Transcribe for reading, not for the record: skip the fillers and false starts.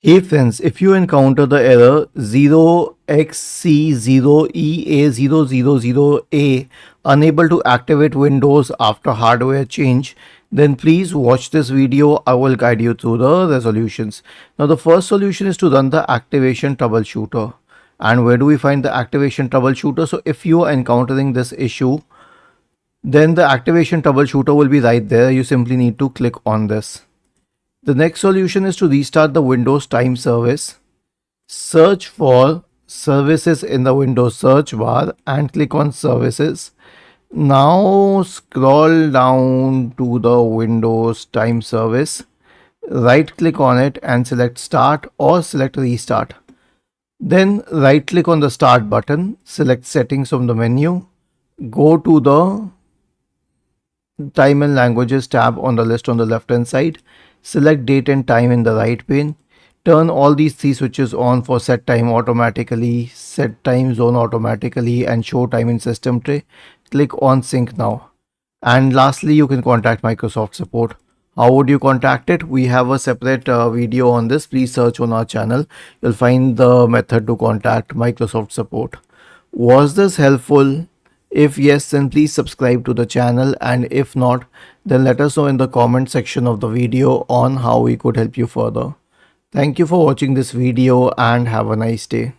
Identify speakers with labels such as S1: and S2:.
S1: Hey friends, if you encounter the error 0xc0ea000a unable to activate Windows after hardware change, then please watch this video. I will guide you through the resolutions. Now the first solution is to run the activation troubleshooter. And where do we find the activation troubleshooter? So if you are encountering this issue, then the activation troubleshooter will be right there. You simply need to click on this. The next solution is to restart the Windows Time service. Search for services in the Windows search bar and click on services. Now scroll down to the Windows Time service. Right click on it and select start or select restart. Then right click on the start button, select settings from the menu, go to the time and languages tab on the list on the left hand side. Select date and time in the right pane. Turn all these three switches on for set time automatically, set time zone automatically, and show time in system tray. Click on sync now. And lastly, you can contact Microsoft support. How would you contact it? We have a separate video on this. Please search on our channel. You'll find the method to contact Microsoft support. Was this helpful? If yes, then please subscribe to the channel, and if not, then let us know in the comment section of the video on how we could help you further. Thank you for watching this video and have a nice day.